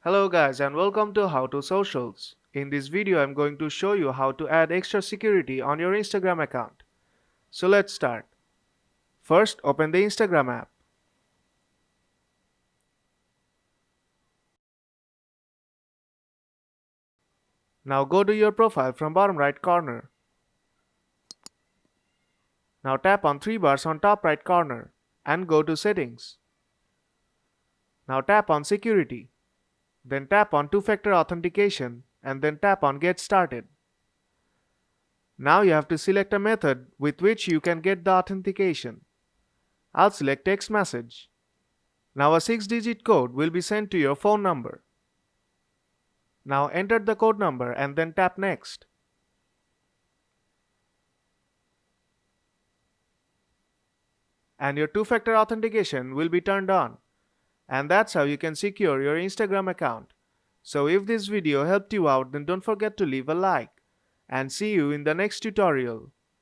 Hello guys and welcome to How to Socials. In this video I'm going to show you how to add extra security on your Instagram account. So let's start. First open the Instagram app. Now go to your profile from bottom right corner. Now tap on three bars on top right corner and go to settings. Now tap on security. Then tap on two-factor authentication and then tap on get started. Now you have to select a method with which you can get the authentication. I'll select text message. Now a 6-digit code will be sent to your phone number. Now enter the code number and then tap next. And your two-factor authentication will be turned on. And that's how you can secure your Instagram account. So if this video helped you out, then don't forget to leave a like. And see you in the next tutorial.